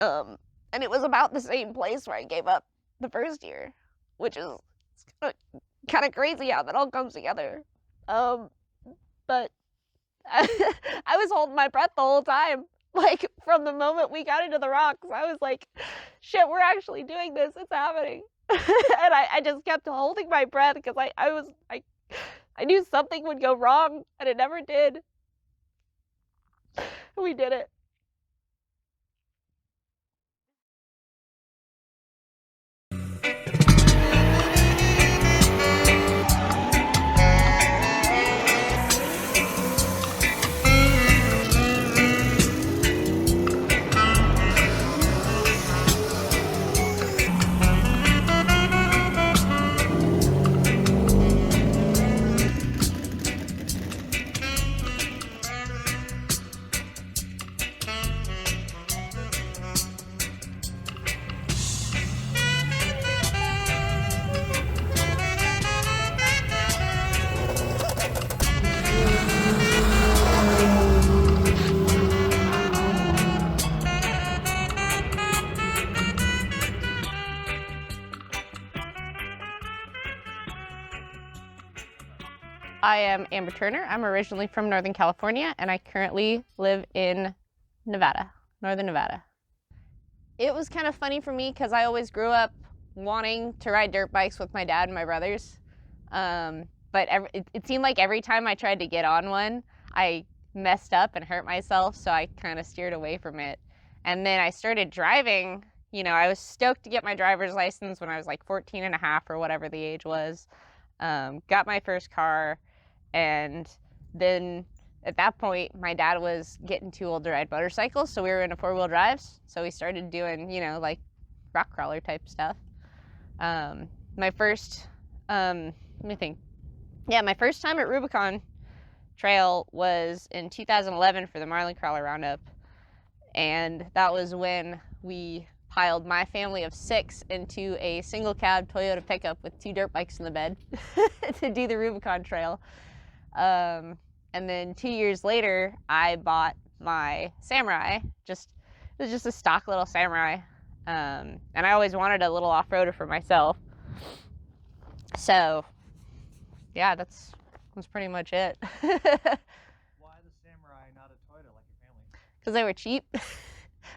And it was about the same place where I gave up the first year, which is kind of crazy how that all comes together. But I was holding my breath the whole time. Like, from the moment we got into the rocks, I was like, shit, we're actually doing this. It's happening. And I just kept holding my breath because I knew something would go wrong, and it never did. We did it. I am Amber Turner. I'm originally from Northern California, and I currently live in Nevada, Northern Nevada. It was kind of funny for me because I always grew up wanting to ride dirt bikes with my dad and my brothers. But it seemed like every time I tried to get on one, I messed up and hurt myself, so I kind of steered away from it. And then I started driving. You know, I was stoked to get my driver's license when I was like 14 and a half or whatever the age was. Got my first car. And then at that point, my dad was getting too old to ride motorcycles, so we were into four-wheel drives. So we started doing, you know, like rock crawler type stuff. My first, let me think. Yeah, my first time at Rubicon Trail was in 2011 for the Marlin Crawler Roundup. And that was when we piled my family of 6 into a single cab Toyota pickup with 2 dirt bikes in the bed to do the Rubicon Trail. And then 2 years later, I bought my Samurai. It was just a stock little Samurai. And I always wanted a little off-roader for myself. So, yeah, that's pretty much it. Why the Samurai, not a Toyota like your family? Because they were cheap.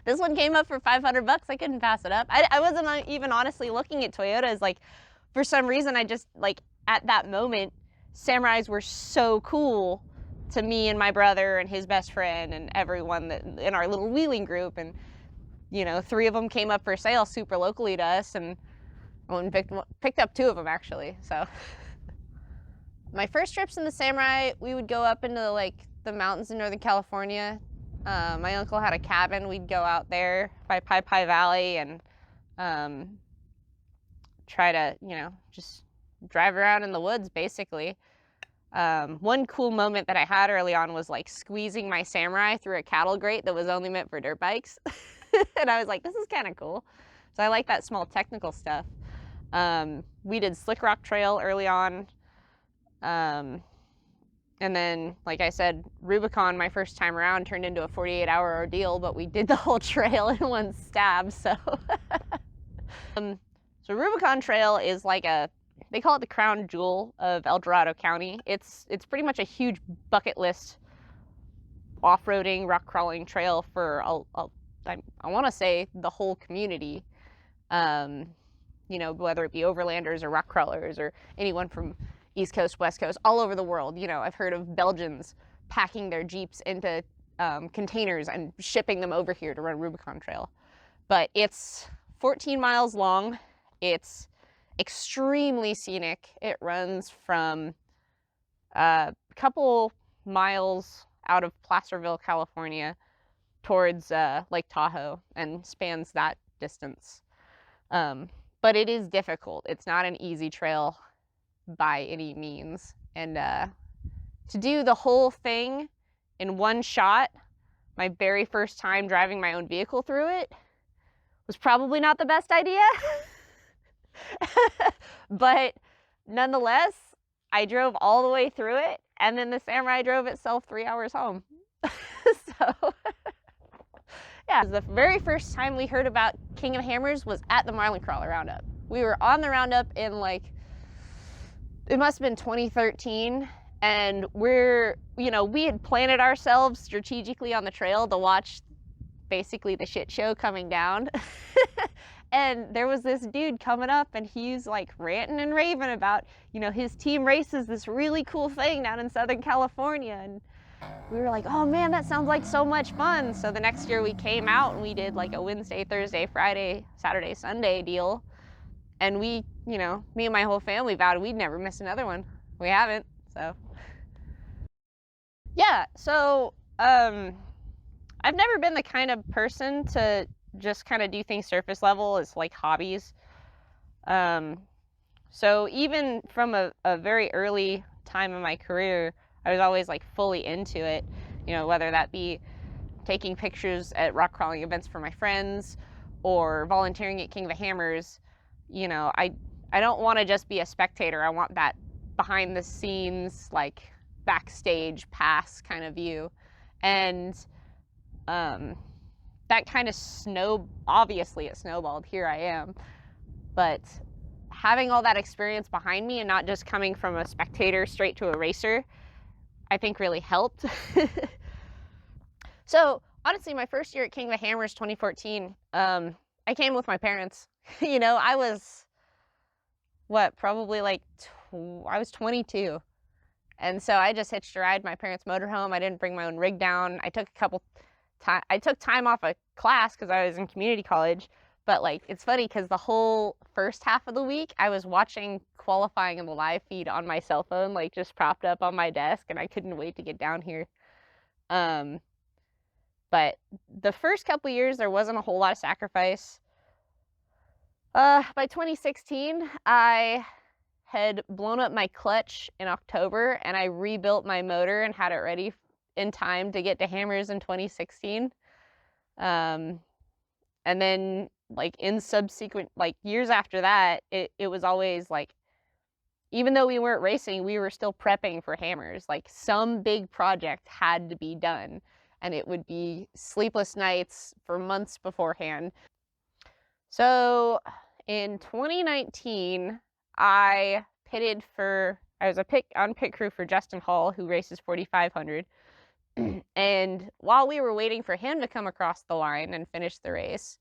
This one came up for $500. I couldn't pass it up. I wasn't even honestly looking at Toyotas. Like, for some reason, I just, like, at that moment, Samurais were so cool to me and my brother and his best friend and everyone that in our little wheeling group. And, you know, 3 of them came up for sale super locally to us, and I went and picked up 2 of them, actually. So my first trips in the Samurai, we would go up into, like, the mountains in Northern California. My uncle had a cabin. We'd go out there by Pai Pai Valley and try to, you know, just drive around in the woods, basically. One cool moment that I had early on was like squeezing my Samurai through a cattle grate that was only meant for dirt bikes. And I was like, this is kind of cool. So I like that small technical stuff. We did Slick Rock Trail early on. And then, like I said, Rubicon, my first time around, turned into a 48-hour ordeal, but we did the whole trail in one stab, so. So Rubicon Trail is like they call it the crown jewel of El Dorado County. It's pretty much a huge bucket list off-roading, rock crawling trail for, I want to say, the whole community. You know, whether it be overlanders or rock crawlers or anyone from East Coast, West Coast, all over the world. You know, I've heard of Belgians packing their Jeeps into containers and shipping them over here to run Rubicon Trail. But it's 14 miles long. It's extremely scenic. It runs from a couple miles out of Placerville, California, towards Lake Tahoe and spans that distance. But it is difficult. It's not an easy trail by any means. And to do the whole thing in one shot, my very first time driving my own vehicle through it, was probably not the best idea. But nonetheless, I drove all the way through it, and then the Samurai drove itself 3 hours home. So, yeah, Yeah, the very first time we heard about King of Hammers was at the Marlin Crawler Roundup. We were on the Roundup in like, it must have been 2013, and we had planted ourselves strategically on the trail to watch basically the shit show coming down. And there was this dude coming up, and he's like ranting and raving about, his team races this really cool thing down in Southern California. And we were like, oh man, that sounds like so much fun. So the next year we came out and we did like a Wednesday, Thursday, Friday, Saturday, Sunday deal. And me and my whole family vowed we'd never miss another one. We haven't, so. Yeah, so I've never been the kind of person to just kind of do things surface level as like hobbies. So even from a very early time in my career, I was always like fully into it, whether that be taking pictures at rock crawling events for my friends or volunteering at King of the Hammers. I don't want to just be a spectator. I want that behind the scenes, like backstage pass kind of view. And that kind of obviously it snowballed. Here I am. But having all that experience behind me and not just coming from a spectator straight to a racer, I think really helped. So honestly, my first year at King of the Hammers 2014, I came with my parents. I was, probably like, I was 22. And so I just hitched a ride my parents' motorhome. I didn't bring my own rig down. I took time off of class because I was in community college. But like, it's funny because the whole first half of the week, I was watching qualifying in the live feed on my cell phone, like just propped up on my desk, and I couldn't wait to get down here. But the first couple years, there wasn't a whole lot of sacrifice. By 2016, I had blown up my clutch in October, and I rebuilt my motor and had it ready in time to get to Hammers in 2016. And then like in subsequent like years after that, it was always like, even though we weren't racing, we were still prepping for Hammers. Like some big project had to be done, and it would be sleepless nights for months beforehand. So in 2019, I was on pit crew for Justin Hall, who races 4,500. And while we were waiting for him to come across the line and finish the race,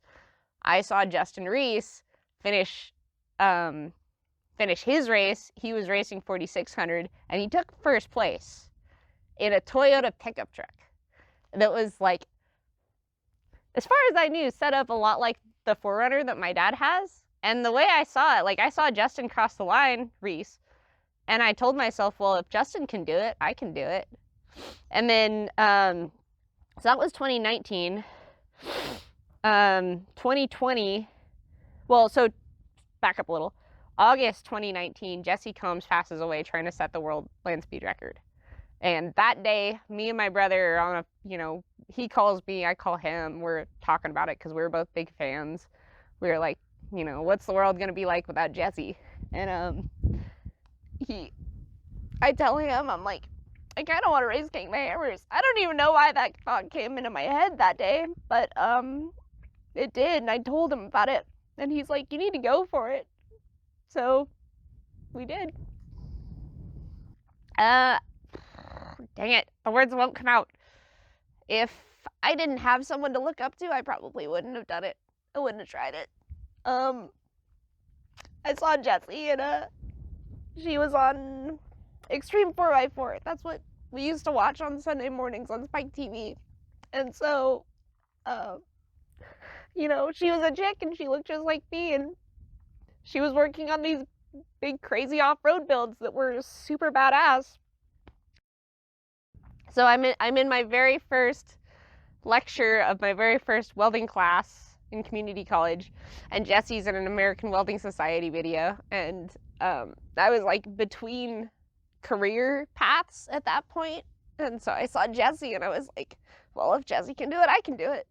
I saw Justin Reese finish his race. He was racing 4,600, and he took first place in a Toyota pickup truck that was like, as far as I knew, set up a lot like the 4Runner that my dad has. And the way I saw it, like I saw Justin cross the line, Reese, and I told myself, well, if Justin can do it, I can do it. And then, so that was 2019. 2020, so back up a little. August 2019, Jesse Combs passes away trying to set the world land speed record. And that day, me and my brother are on he calls me, I call him. We're talking about it because we were both big fans. We were like, what's the world going to be like without Jesse? And I tell him, I'm like, I kind of want to race King of the Hammers. I don't even know why that thought came into my head that day, but it did, and I told him about it, and he's like, you need to go for it. So we did. Dang it, the words won't come out. If I didn't have someone to look up to, I probably wouldn't have done it. I wouldn't have tried it. I saw Jessie, and she was on Extreme 4x4. That's what we used to watch on Sunday mornings on Spike TV. And so, she was a chick, and she looked just like me, and she was working on these big, crazy off-road builds that were super badass. So I'm in my very first lecture of my very first welding class in community college, and Jesse's in an American Welding Society video, and I was like between career paths at that point, and so I saw Jessie, and I was like, well, if Jessie can do it, I can do it.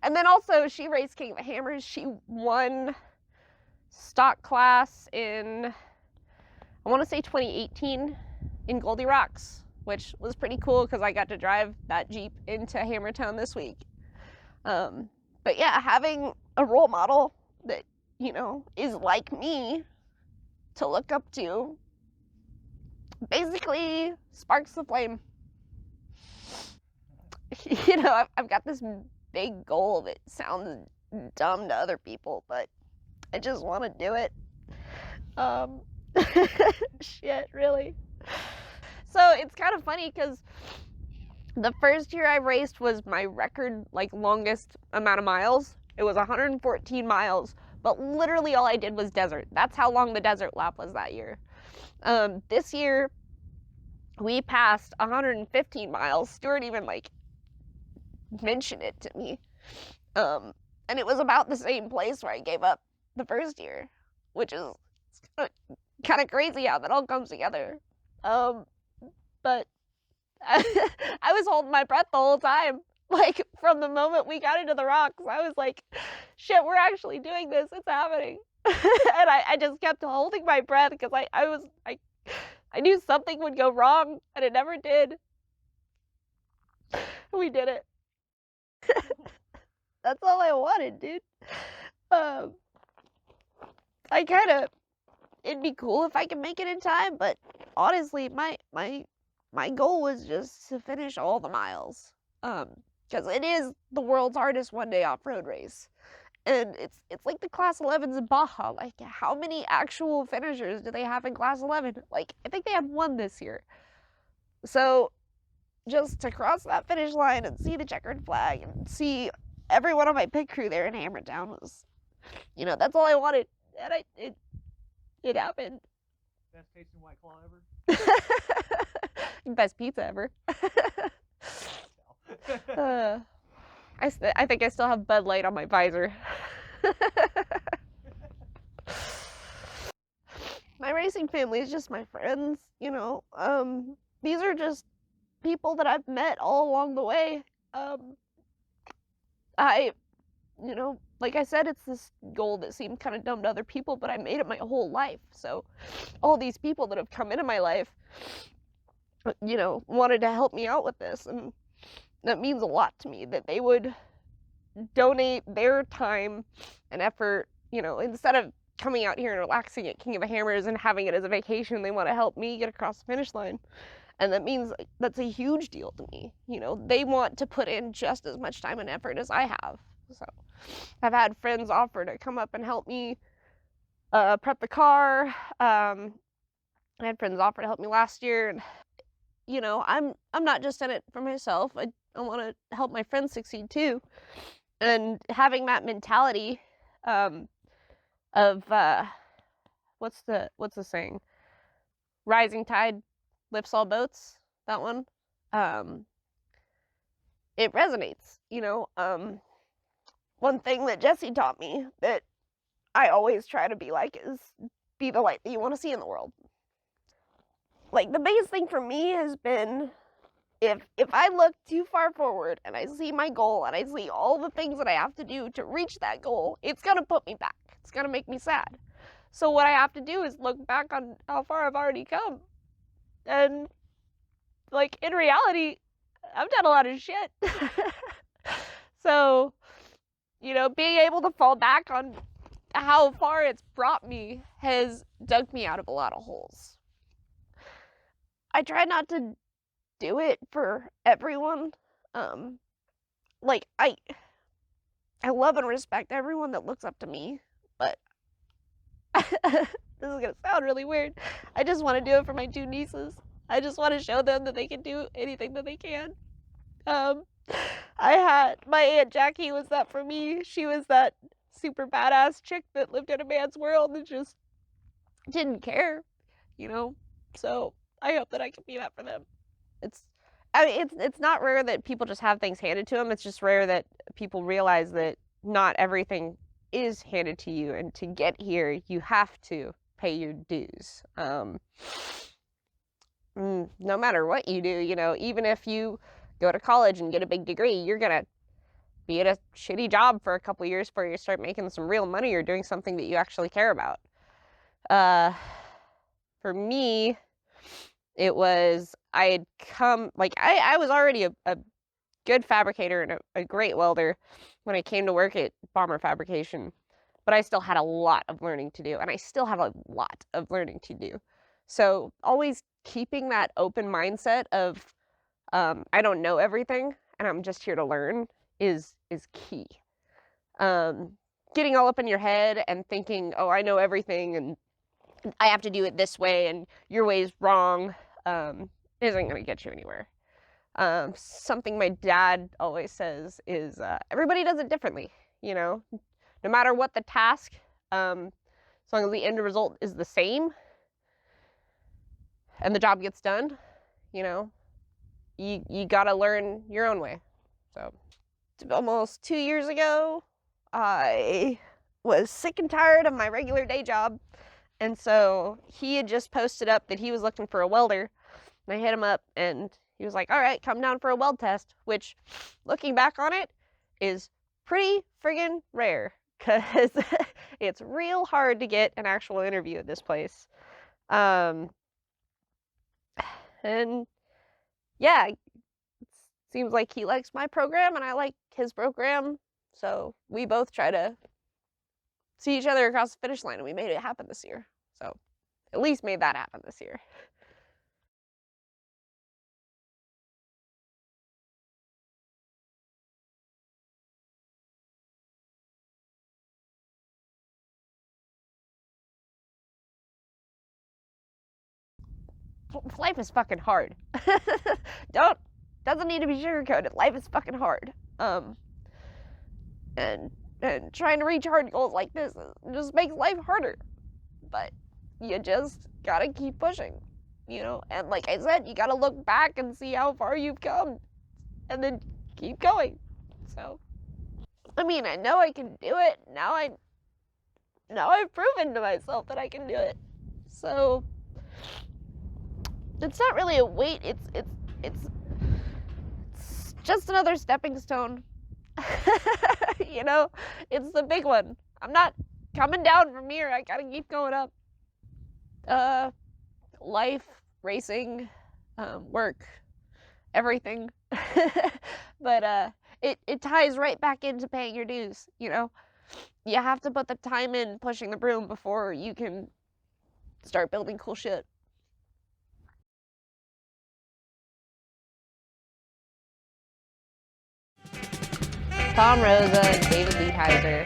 And then also, she raced King of the Hammers. She won stock class in, I want to say 2018 in Goldie Rocks, which was pretty cool because I got to drive that Jeep into Hammertown this week. But yeah, having a role model that, you know, is like me to look up to basically sparks the flame. You know, I've got this big goal that sounds dumb to other people, but I just want to do it. Shit, really. So it's kind of funny because the first year I raced was my record, like, longest amount of miles. It was 114 miles, but literally all I did was desert. That's how long the desert lap was that year. This year, we passed 115 miles. Stuart even, like, mentioned it to me. And it was about the same place where I gave up the first year, which is kind of crazy how that all comes together. But I was holding my breath the whole time. Like, from the moment we got into the rocks, I was like, shit, we're actually doing this. It's happening. And I just kept holding my breath because I knew something would go wrong, and it never did. We did it. That's all I wanted, dude. It'd be cool if I could make it in time, but honestly, my goal was just to finish all the miles. Because it is the world's hardest one-day off-road race. And it's like the Class 11s in Baja. Like, how many actual finishers do they have in Class 11? Like, I think they had one this year. So, just to cross that finish line and see the checkered flag and see everyone on my pit crew there in Hammertown was, you know, that's all I wanted. And it happened. Best tasting White Claw ever? Best pizza ever. I think I still have Bud Light on my visor. My racing family is just my friends, you know. These are just people that I've met all along the way. You know, like I said, it's this goal that seemed kind of dumb to other people, but I made it my whole life. So all these people that have come into my life, you know, wanted to help me out with this, and that means a lot to me that they would donate their time and effort, you know, instead of coming out here and relaxing at King of the Hammers and having it as a vacation, they want to help me get across the finish line. And that means that's a huge deal to me. You know, they want to put in just as much time and effort as I have. So I've had friends offer to come up and help me prep the car. I had friends offer to help me last year, and you know, I'm not just in it for myself. I want to help my friends succeed too. And having that mentality of what's the saying? Rising tide lifts all boats. That one. It resonates, you know. One thing that Jesse taught me that I always try to be like is be the light that you want to see in the world. Like, the biggest thing for me has been if I look too far forward and I see my goal and I see all the things that I have to do to reach that goal, it's gonna put me back. It's gonna make me sad. So what I have to do is look back on how far I've already come. And, like, in reality, I've done a lot of shit. So, you know, being able to fall back on how far it's brought me has dug me out of a lot of holes. I try not to do it for everyone. Like, I love and respect everyone that looks up to me, but this is gonna sound really weird. I just want to do it for my two nieces. I just want to show them that they can do anything that they can. My Aunt Jackie was that for me. She was that super badass chick that lived in a man's world and just didn't care, you know? So I hope that I can be that for them. It's not rare that people just have things handed to them. It's just rare that people realize that not everything is handed to you, and to get here, you have to pay your dues. No matter what you do, you know, even if you go to college and get a big degree, you're gonna be at a shitty job for a couple years before you start making some real money or doing something that you actually care about. For me, it was, I had come, like, I was already a good fabricator and a great welder, when I came to work at Bomber Fabrication, but I still had a lot of learning to do, and I still have a lot of learning to do. So always keeping that open mindset of I don't know everything, and I'm just here to learn is key. Getting all up in your head and thinking, oh, I know everything, and I have to do it this way, and your way is wrong, isn't going to get you anywhere. Something my dad always says is everybody does it differently, you know? No matter what the task, as long as the end result is the same and the job gets done, you know, you gotta learn your own way. So almost 2 years ago, I was sick and tired of my regular day job, and so he had just posted up that he was looking for a welder, and I hit him up, and he was like, all right, come down for a weld test, which, looking back on it, is pretty friggin' rare, because it's real hard to get an actual interview at this place. And yeah, it seems like he likes my program and I like his program, so we both try to see each other across the finish line, and we made it happen this year. So at least made that happen this year. Life is fucking hard. Doesn't need to be sugarcoated. Life is fucking hard. And trying to reach hard goals like this just makes life harder. But you just gotta keep pushing, you know? And like I said, you gotta look back and see how far you've come, and then keep going. So, I mean, I know I can do it. Now I've proven to myself that I can do it. So it's not really a weight, it's just another stepping stone. You know, it's the big one. I'm not coming down from here. I gotta keep going up. Life, racing, work, everything. But it ties right back into paying your dues, you know? You have to put the time in pushing the broom before you can start building cool shit. Tom Rosa, David Leitheiser,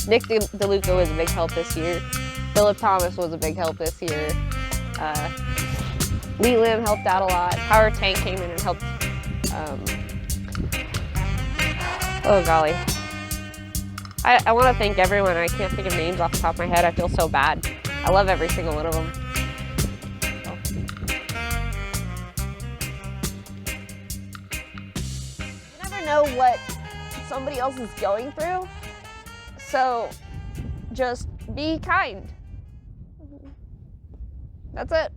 Nick DeLuca was a big help this year. Philip Thomas was a big help this year. Lee Lim helped out a lot. Power Tank came in and helped. Oh golly. I want to thank everyone. I can't think of names off the top of my head. I feel so bad. I love every single one of them. You never know what somebody else is going through, so just be kind. That's it.